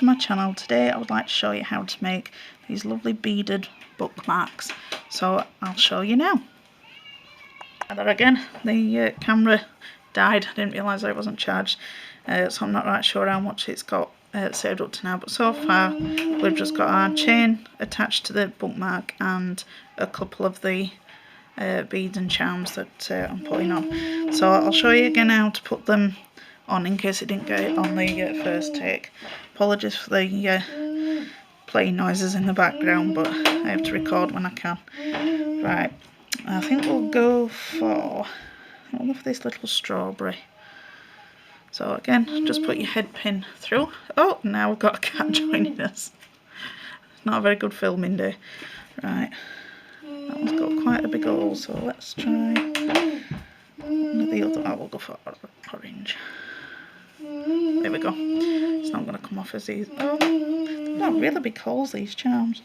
to my channel. Today I would like to show you how to make these lovely beaded bookmarks. So I'll show you now. There again, the camera died. I didn't realise it wasn't charged, so I'm not right sure how much it's got saved up to now, but so far we've just got our chain attached to the bookmark and a couple of the beads and charms that I'm putting on. So I'll show you again how to put them on in case I didn't get it on the first take. Apologies for the playing noises in the background, but I have to record when I can. Right, I think we'll go for this little strawberry. So again, just put your head pin through. Oh, now we've got a cat joining us. It's not a very good filming day. Right, that one's got quite a big hole, so let's try the other. Oh, we'll go for orange. There we go. It's not going to come off as easy. Oh, they've got really big holes, these charms.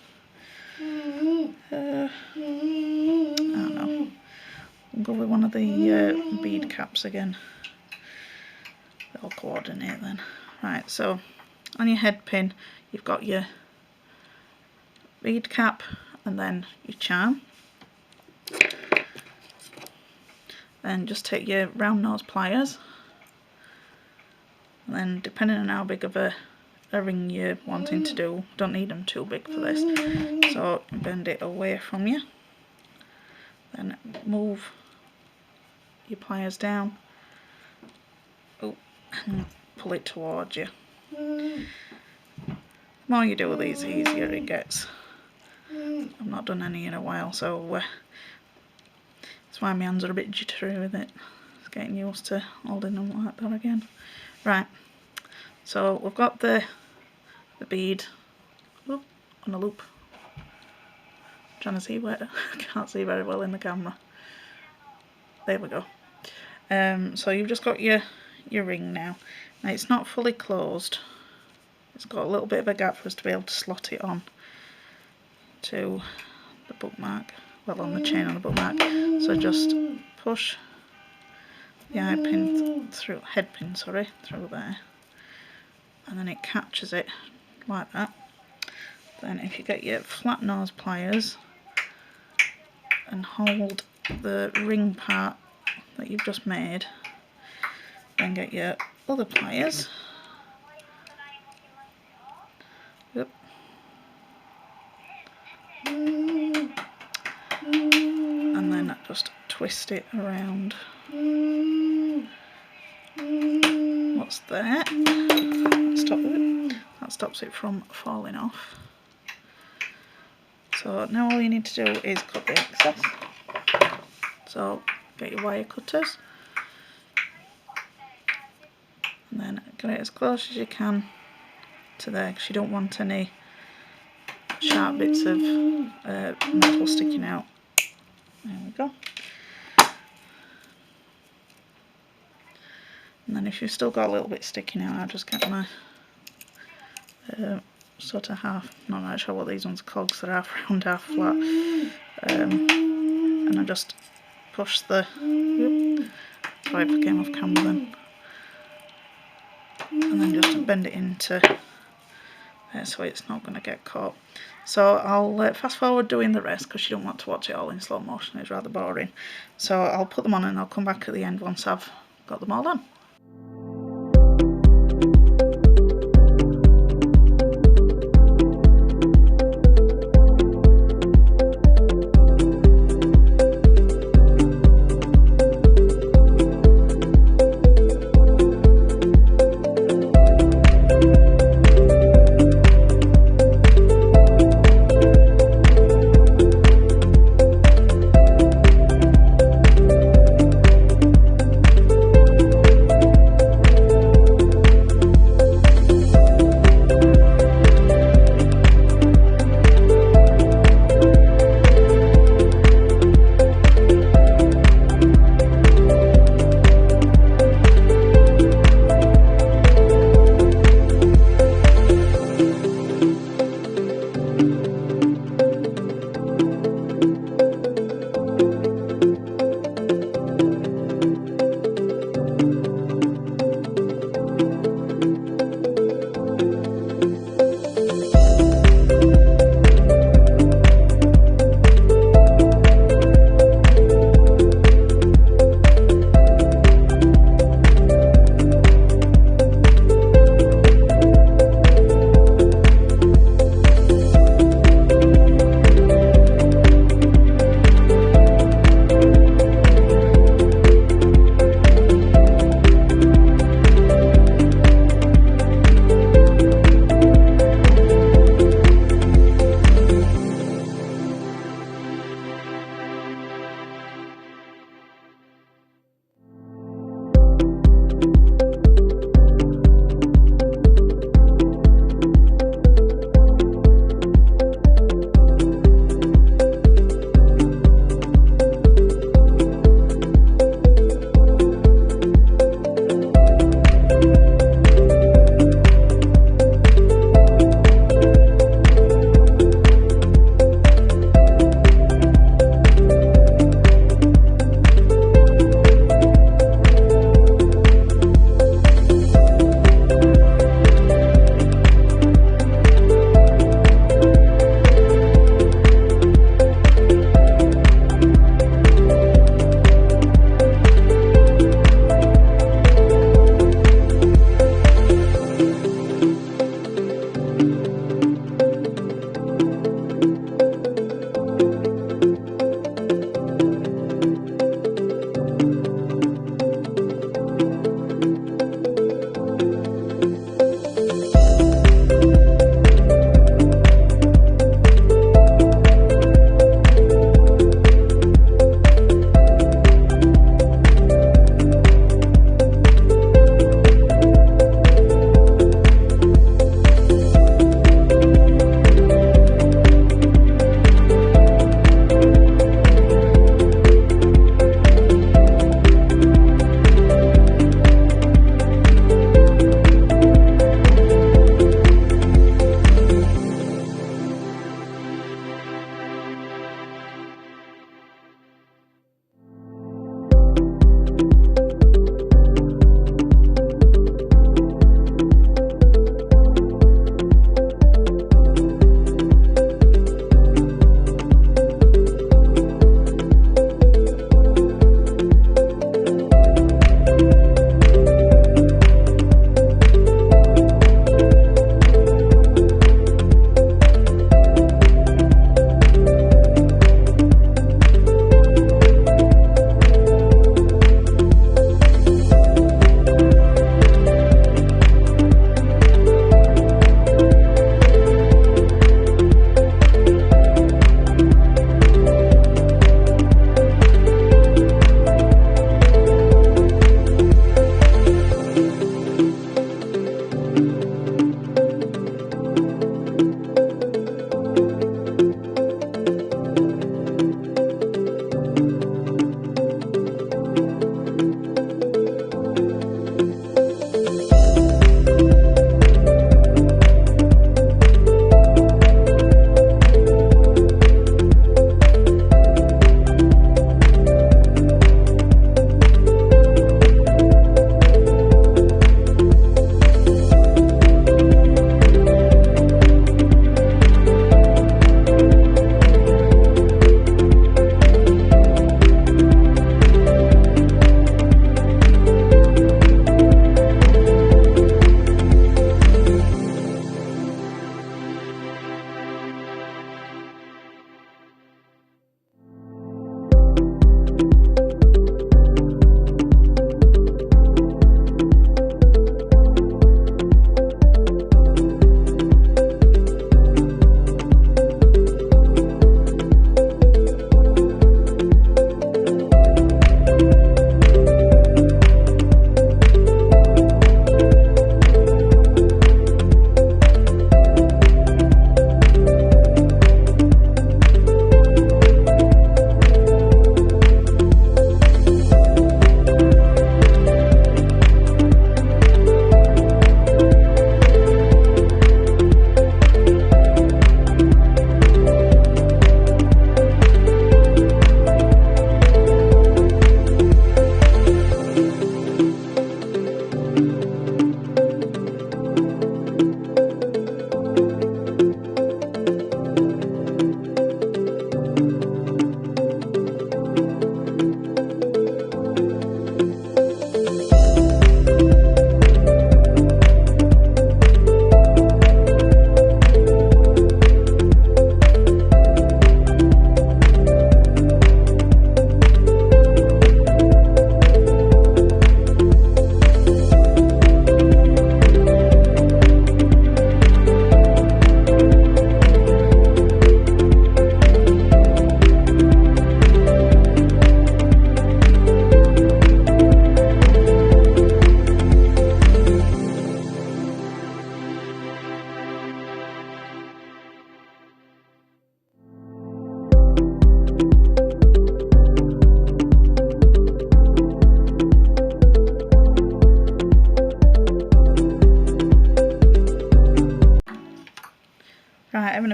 I don't know. We'll go with one of the bead caps again. They'll coordinate then. Right, so on your head pin, you've got your bead cap and then your charm. Then just take your round nose pliers. And then depending on how big of a ring you're wanting to do, don't need them too big for this. So bend it away from you. Then move your pliers down. Oh, and pull it towards you. The more you do with these, the easier it gets. I've not done any in a while, so that's why my hands are a bit jittery with it. It's getting used to holding them like that again. Right, so we've got the bead on a loop. I'm trying to see where I can't see very well in the camera. There we go. So you've just got your ring now. Now it's not fully closed. It's got a little bit of a gap for us to be able to slot it on to the bookmark. Well, on the chain on the bookmark. So just push the head pin through there, and then it catches it like that. Then if you get your flat nose pliers and hold the ring part that you've just made, then get your other pliers. Yep. And then just twist it around. What's that? Stop it. That stops it from falling off. So now all you need to do is cut the excess. So get your wire cutters and then get it as close as you can to there, because you don't want any sharp bits of metal sticking out. There we go. And then if you've still got a little bit sticking out, I'll just get my sort of half, not really sure what these ones are called because they're half round, half flat. And I just push the, sorry if I came off camera then. And then just bend it into there so it's not going to get caught. So I'll fast forward doing the rest because you don't want to watch it all in slow motion, it's rather boring. So I'll put them on and I'll come back at the end once I've got them all done.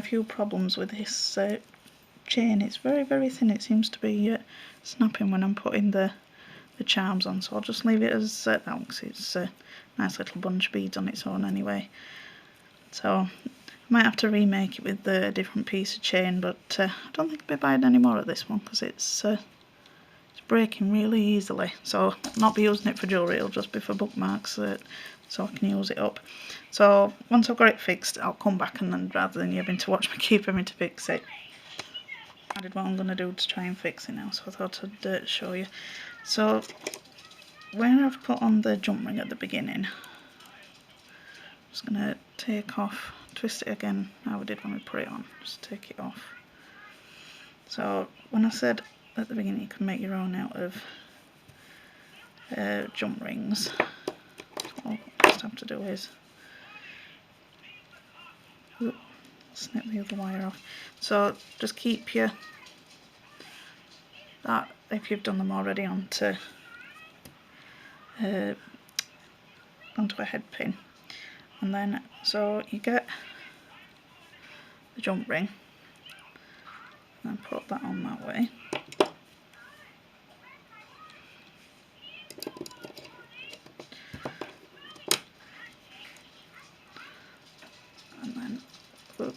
a few problems with this chain. It's very, very thin. It seems to be snapping when I'm putting the charms on, so I'll just leave it as that because it's a nice little bunch of beads on its own anyway. So I might have to remake it with a different piece of chain, but I don't think I'll be buying any more of this one because it's breaking really easily. So I'll not be using it for jewellery, it'll just be for bookmarks so I can use it up. So once I've got it fixed, I'll come back, and then rather than you having to watch me keep having to fix it, I did what I'm going to do to try and fix it now, so I thought I'd show you. So where I've put on the jump ring at the beginning, I'm just going to take off, twist it again how we did when we put it on, just take it off. So when I said at the beginning you can make your own out of jump rings, so all I just have to do is snip the other wire off. So just keep that, if you've done them already, onto a head pin, and then so you get the jump ring and then put that on that way. And then a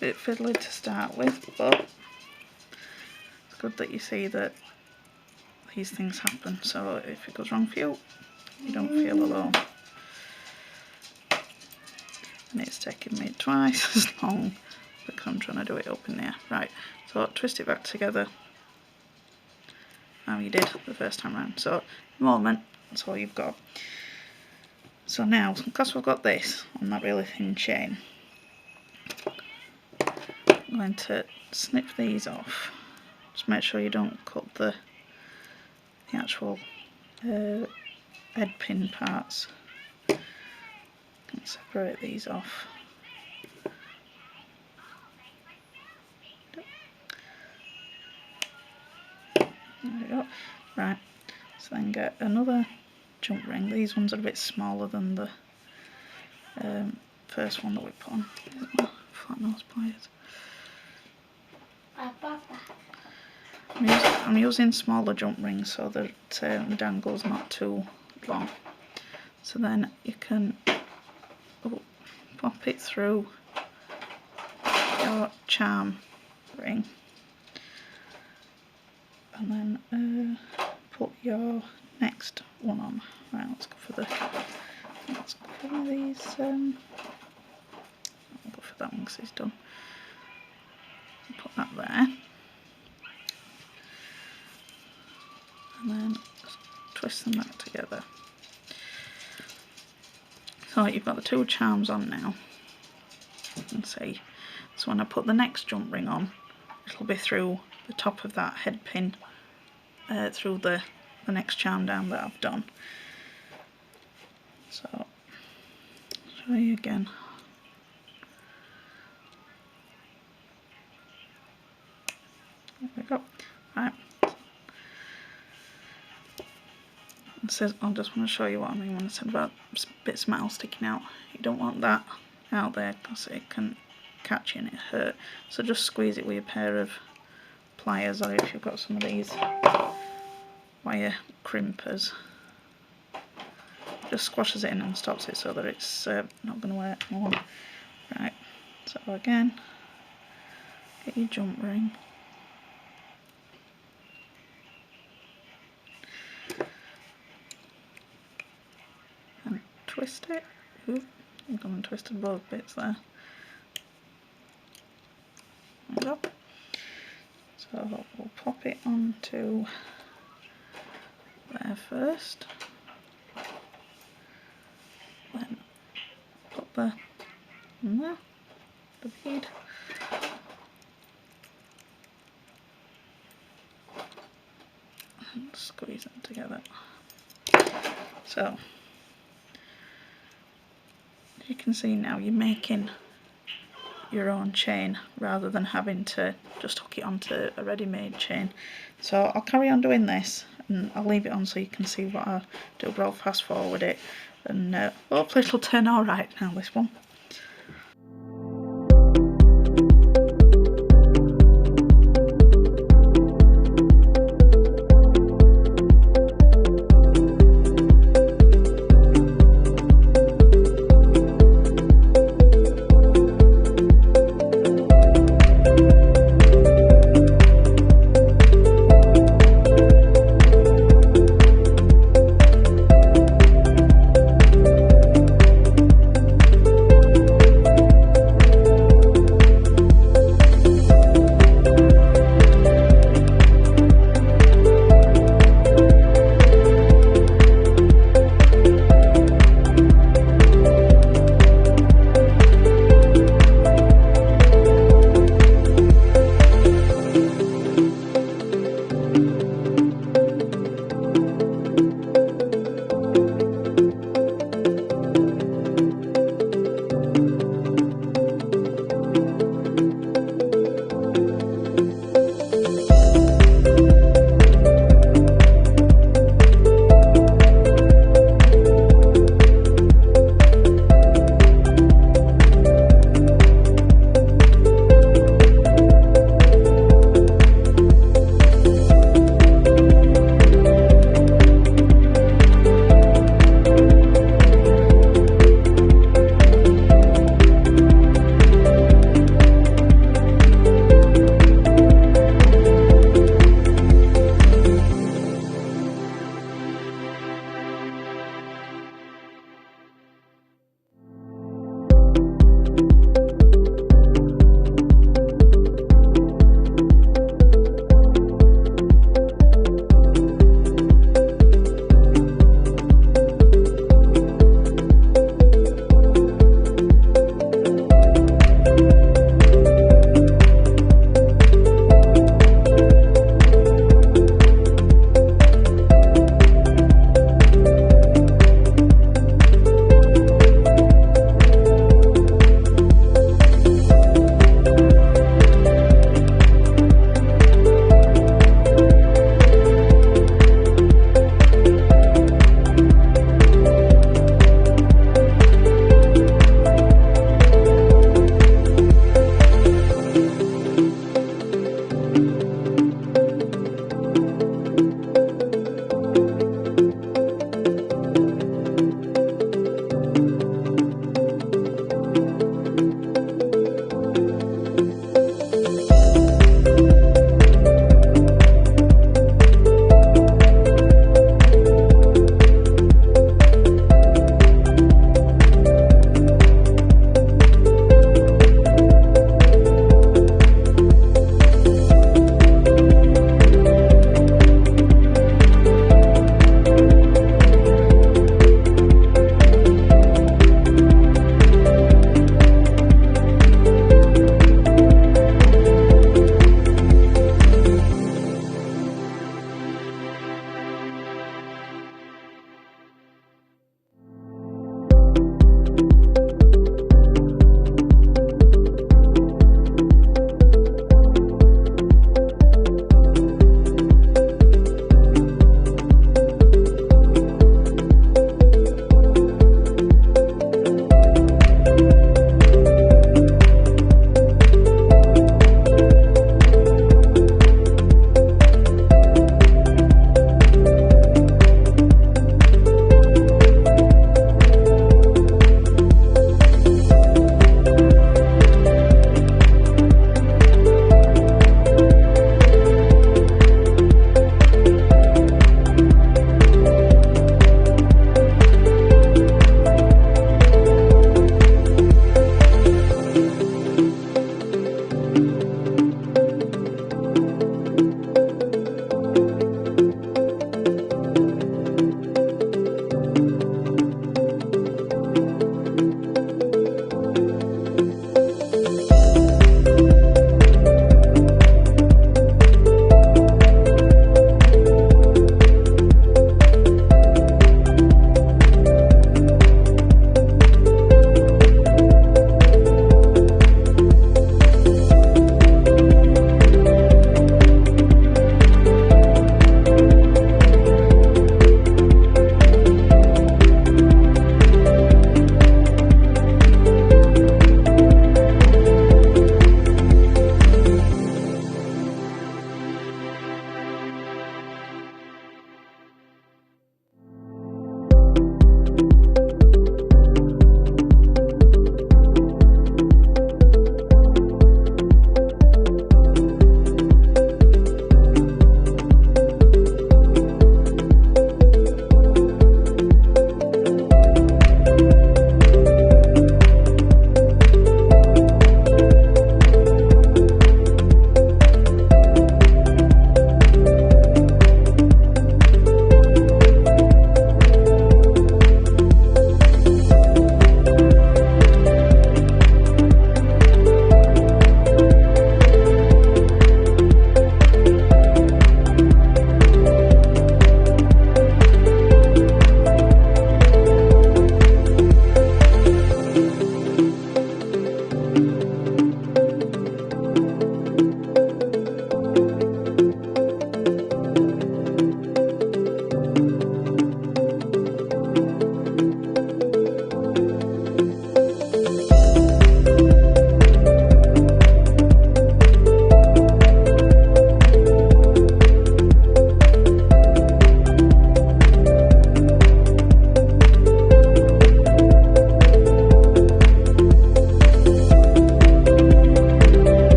bit fiddly to start with, but it's good that you see that these things happen, so if it goes wrong for you, you don't feel alone. And it's taking me twice as long because I'm trying to do it up in there. Right, so twist it back together how you did the first time round. So at the moment, that's all you've got. So now, because we've got this on that really thin chain, I'm going to snip these off. Just make sure you don't cut the actual head pin parts. Separate these off. There we go. Right, so then get another jump ring. These ones are a bit smaller than the first one that we put on. Here's my flat nose pliers. I'm using smaller jump rings so that the dangle's not too long. So then you can pop it through your charm ring, and then put your next one on. Right, let's go for these. I'll go for that one because it's done. Put that there, and then twist them back together. So you've got the two charms on now. You can see. So when I put the next jump ring on, it'll be through the top of that head pin, through the next charm down that I've done. So I'll show you again. There we go. Right. So I just want to show you what I mean when I said about bits of metal sticking out. You don't want that out there because it can catch you and it hurt. So just squeeze it with a pair of pliers, or if you've got some of these wire crimpers, just squashes it in and stops it so that it's not going to work more. Right, so again, get your jump ring. And twist it. Oop, I've gone and twisted both bits there. There we go. So we'll pop it onto there first. Then put the in there, the bead. And squeeze them together. So you can see now you're making your own chain rather than having to just hook it onto a ready-made chain. So I'll carry on doing this and I'll leave it on so you can see what I do, but I'll fast forward it and hopefully it'll turn alright now, this one.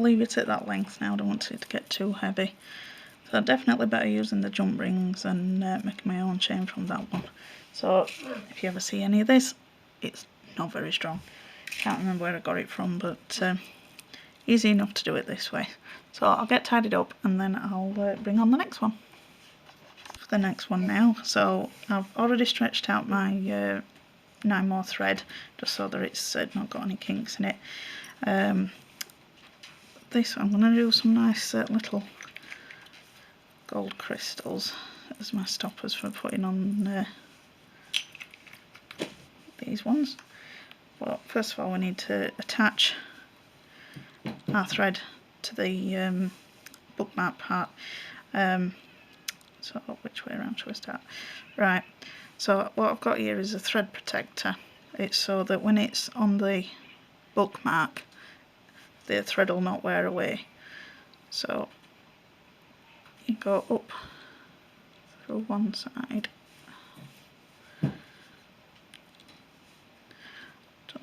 leave it at that length now. I don't want it to get too heavy. So definitely better using the jump rings and making my own chain from that one. So if you ever see any of this, it's not very strong. Can't remember where I got it from, but easy enough to do it this way. So I'll get tidied up and then I'll bring on the next one. For the next one now, so I've already stretched out my 9 more thread just so that it's not got any kinks in it. This I'm going to do some nice little gold crystals as my stoppers for putting on these ones. Well, first of all we need to attach our thread to the bookmark part. So which way around should we start? Right, so what I've got here is a thread protector. It's so that when it's on the bookmark the thread will not wear away. So you go up through one side. Don't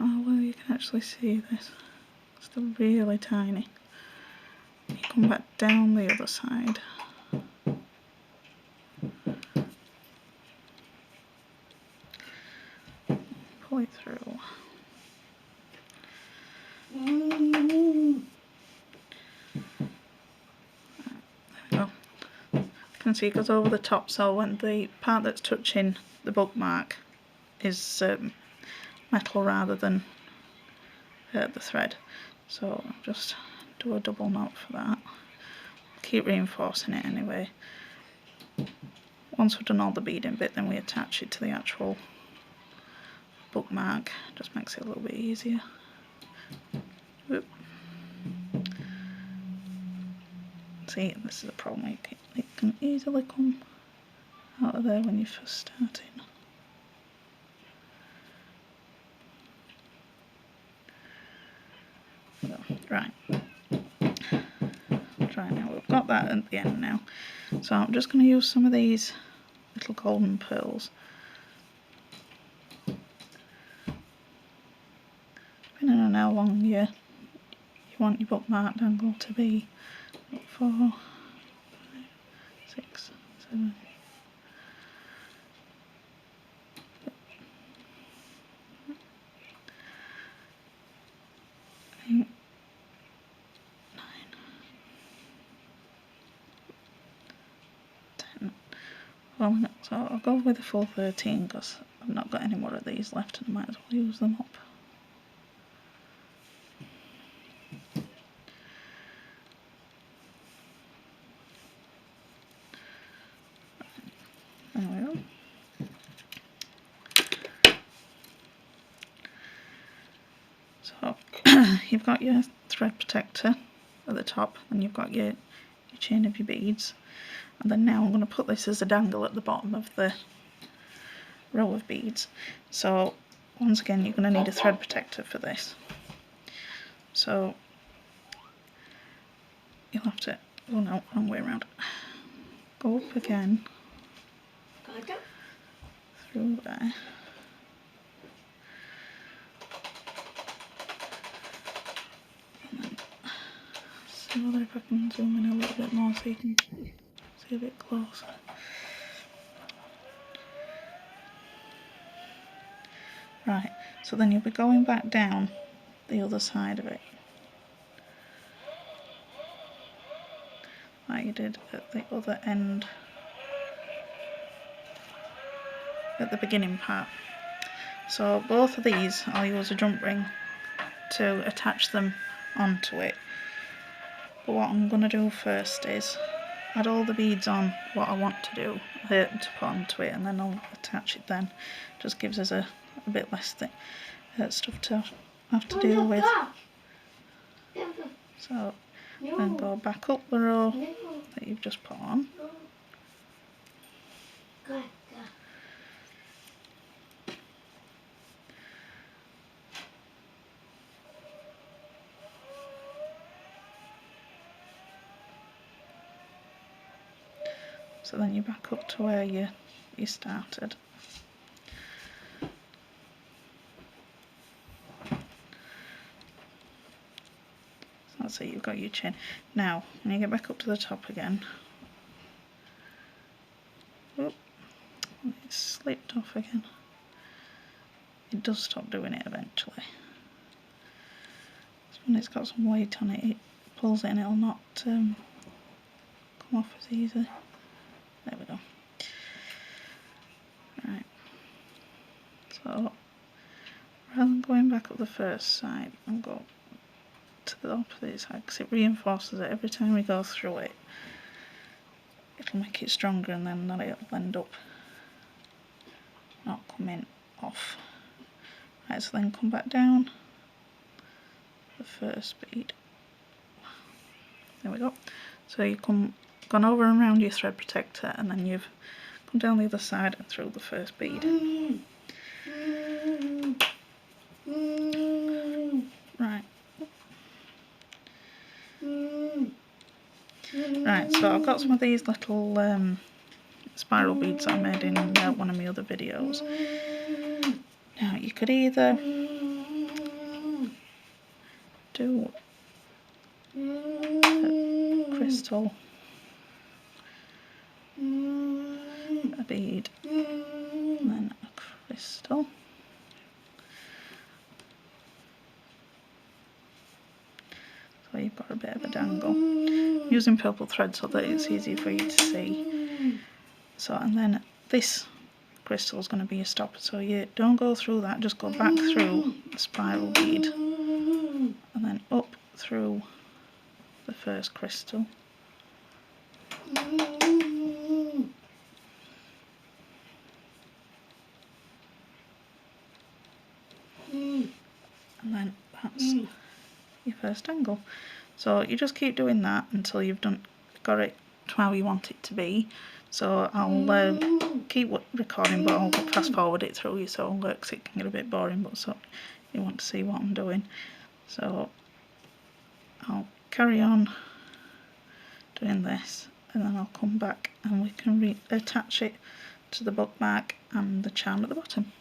know whether you can actually see this. It's still really tiny. You come back down the other side. Pull it through. There we go. You can see it goes over the top, so when the part that's touching the bookmark is metal rather than the thread. So I'll just do a double knot for that. Keep reinforcing it anyway. Once we've done all the beading bit, then we attach it to the actual bookmark. Just makes it a little bit easier. Whoop. See, this is a problem. It can easily come out of there when you're first starting. So, right. Right, now we've got that at the end now. So I'm just going to use some of these little golden pearls. Depending on how long you want your bookmark dangle to be. 4, 5, 6, 7. 8, 9. Well, so I'll go with the full 13 because I've not got any more of these left and I might as well use them up. There we go. So you've got your thread protector at the top and you've got your chain of your beads. And then now I'm going to put this as a dangle at the bottom of the row of beads. So once again you're going to need a thread protector for this. So you'll have to, oh no, wrong way around. Go up again through there. And then see whether if I can zoom in a little bit more so you can see a bit closer. Right, so then you'll be going back down the other side of it, like you did at the other end, at the beginning part. So both of these I'll use a jump ring to attach them onto it. But what I'm going to do first is add all the beads on what I want to do to put onto it, and then I'll attach it then. Just gives us a bit less stuff to have to deal with. So then go back up the row that you've just put on. So then you're back up to where you started. So that's it, you've got your chain. Now when you get back up to the top again, whoop, it slipped off again. It does stop doing it eventually. So when it's got some weight on it, it pulls it and it'll not come off as easy. There we go. Right, so rather than going back up the first side, I'll go to the opposite side because it reinforces it. Every time we go through it, it'll make it stronger, and then it'll end up not coming off. Right, so then come back down the first bead. There we go. So you've gone over and around your thread protector, and then you've come down the other side and through the first bead. Right. Right, so I've got some of these little spiral beads I made in one of my other videos. Now you could either do a crystal, a bead, and then a crystal. So you've got a bit of a dangle. I'm using purple thread so that it's easy for you to see. So, and then this crystal is going to be a stopper, so you don't go through that, just go back through the spiral bead and then up through the first crystal. And then that's your first angle. So you just keep doing that until you've got it to how you want it to be. So I'll keep recording, but I'll fast forward it through you, so because it can get a bit boring, but so you want to see what I'm doing. So I'll carry on doing this, and then I'll come back and we can attach it to the bookmark and the charm at the bottom.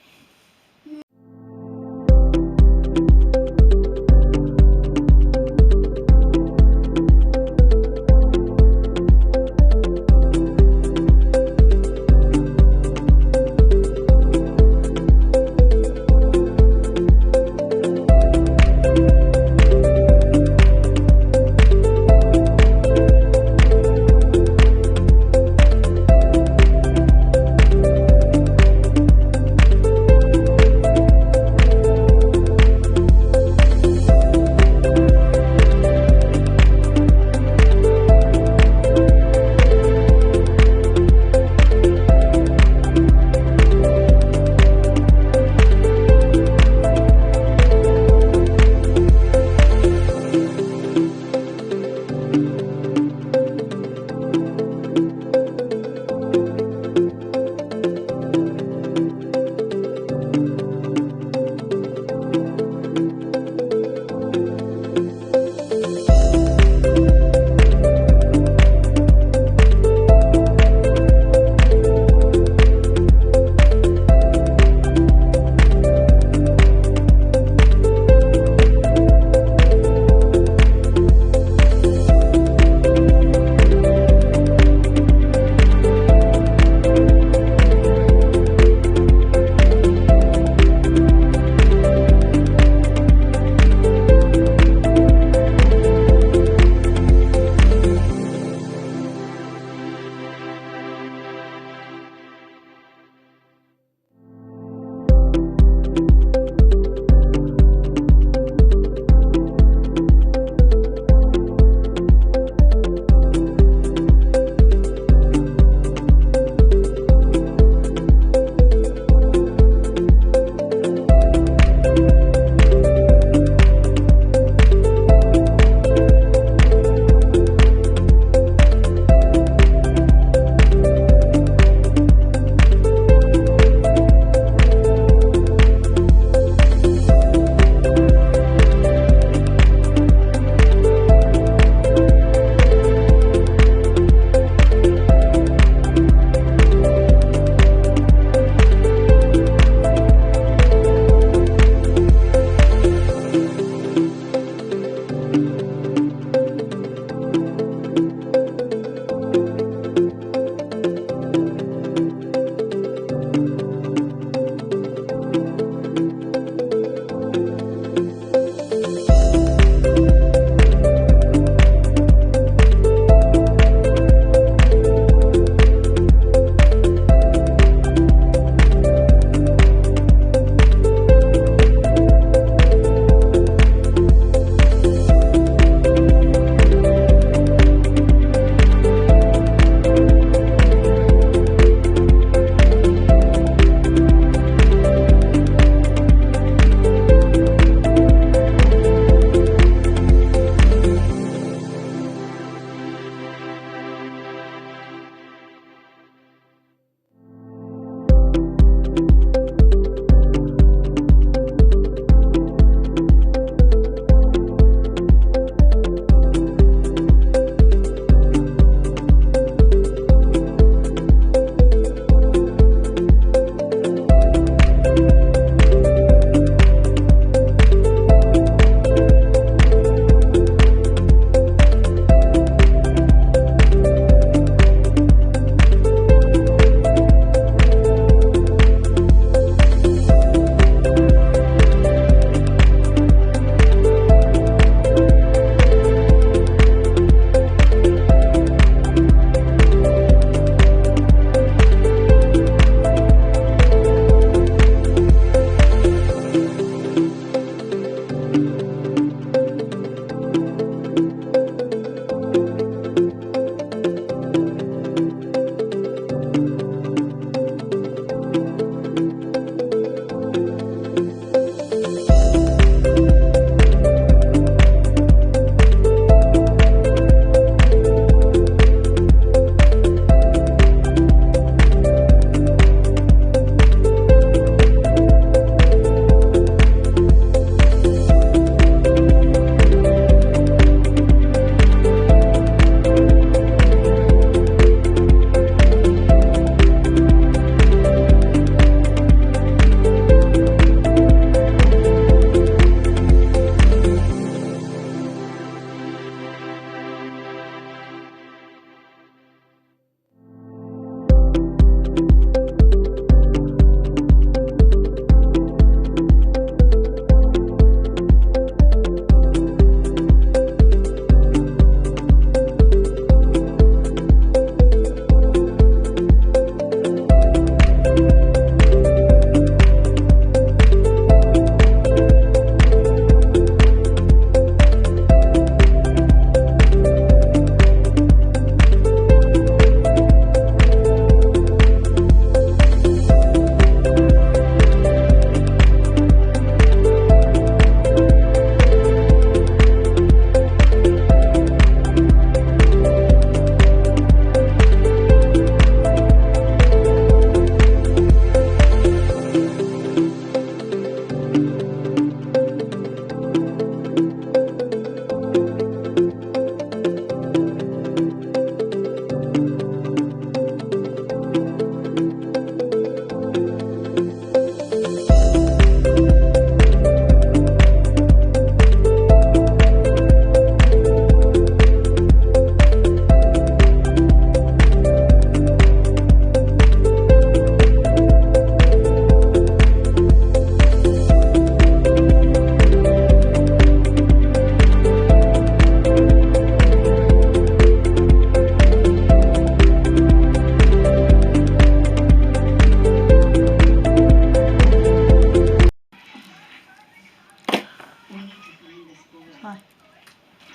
Hi.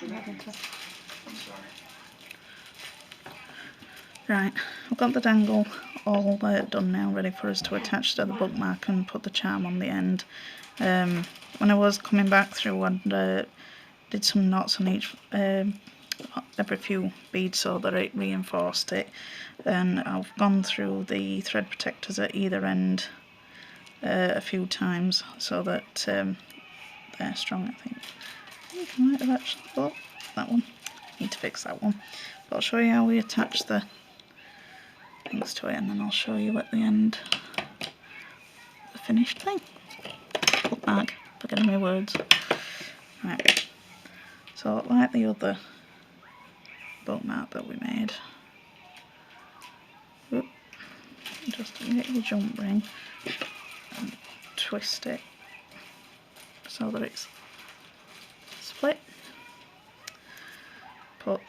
I'm sorry. Right, I've got the dangle all done now, ready for us to attach to the bookmark and put the charm on the end. When I was coming back through, I did some knots on each every few beads so that it reinforced it, and I've gone through the thread protectors at either end a few times so that they're strong. I think I might have actually bought that one. Need to fix that one, but I'll show you how we attach the things to it, and then I'll show you at the end the finished thing. Bookmark, forgetting my words. Right, so like the other bookmark that we made, just get your jump ring and twist it so that it's split. Put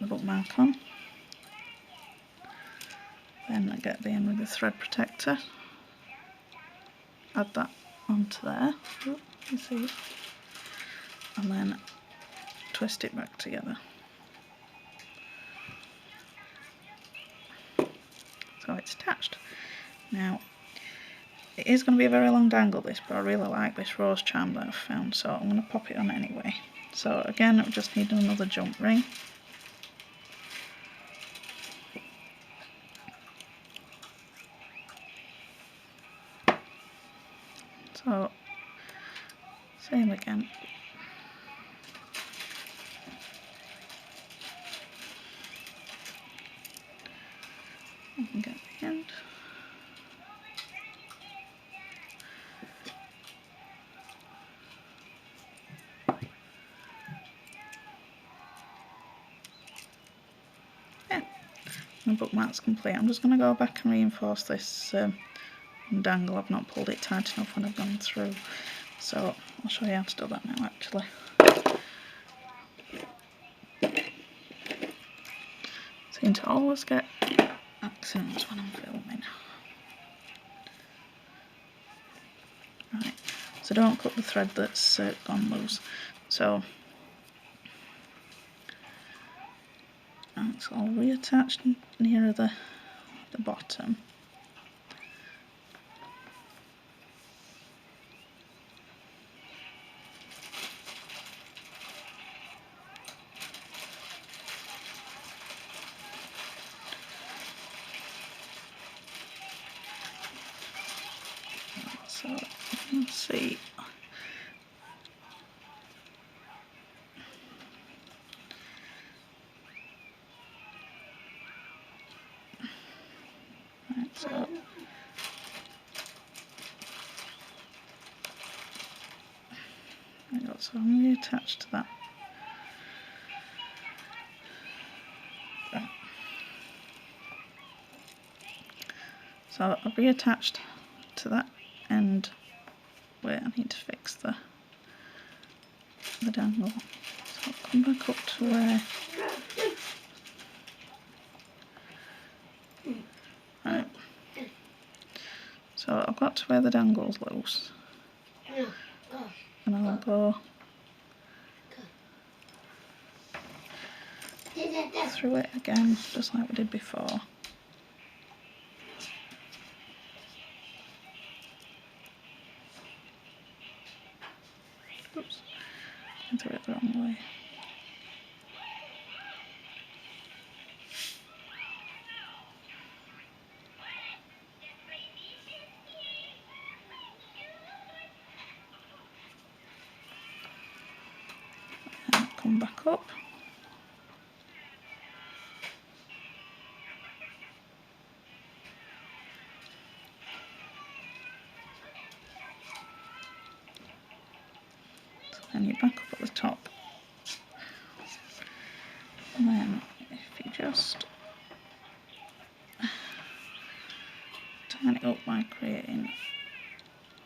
the bookmark on, then I get the end with the thread protector, add that onto there, you see it, and then twist it back together. So it's attached. Now, it is going to be a very long dangle this, but I really like this rose charm that I've found, so I'm going to pop it on anyway. So again, I just need another jump ring. So, same again. I can get the end. Yeah, the bookmark's complete. I'm just going to go back and reinforce this dangle. I've not pulled it tight enough when I've gone through, so I'll show you how to do that now actually. Seem to always get accidents when I'm filming. Right, so don't cut the thread that's gone loose. So it's all reattached nearer the bottom. So you can see right, so so I'm reattached to that. Right. So I've reattached to that end where I need to fix the dangle. So I'll come back up to where. Right. So I've got to where the dangle's loose, and I'll go through it again, just like we did before. Oops, I threw it the wrong way. And come back up. And you're back up at the top, and then if you just tighten it up by creating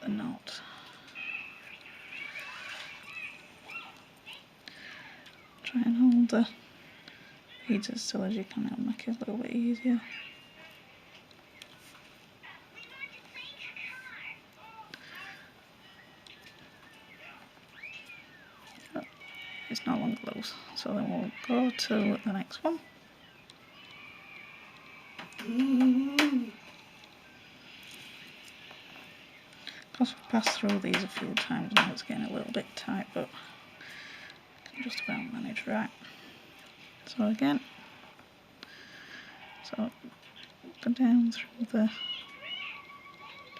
the knot, try and hold the beads as still as you can, it'll make it a little bit easier. it's no longer loose. So then we'll go to the next one. Because we've passed through these a few times now, it's getting a little bit tight, but I can just about manage right. So again, so go down through the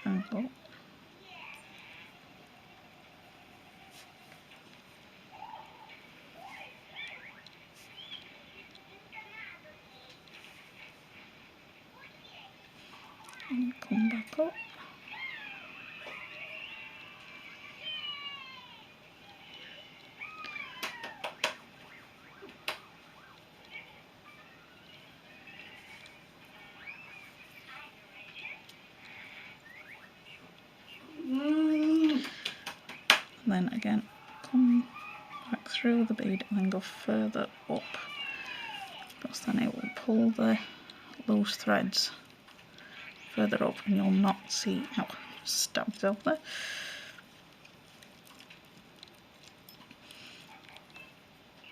angle. And come back up. And then again, come back through the bead and then go further up, because then it will pull the loose threads further up and you'll not see, ow, stabbed myself there.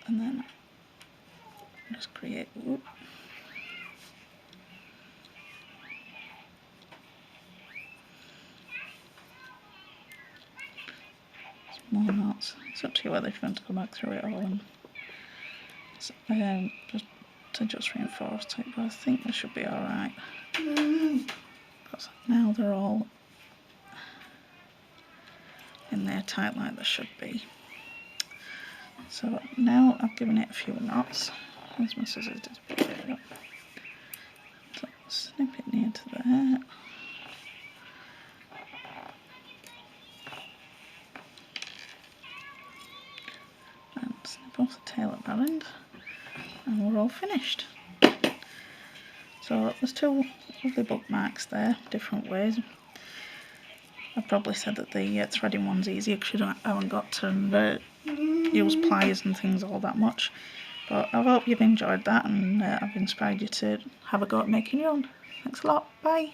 And then just create, whoop, more knots. It's up to you whether you want to go back through it all and just reinforce it, but I think they should be alright. Because now they're all in there tight like they should be. So now I've given it a few knots. Where's my scissors? So snip it near to there. And snip off the tail at that end. And we're all finished. So there's two lovely bookmarks there, different ways. I probably said that the threading one's easier because you haven't got to use pliers and things all that much. But I hope you've enjoyed that and I've inspired you to have a go at making your own. Thanks a lot. Bye.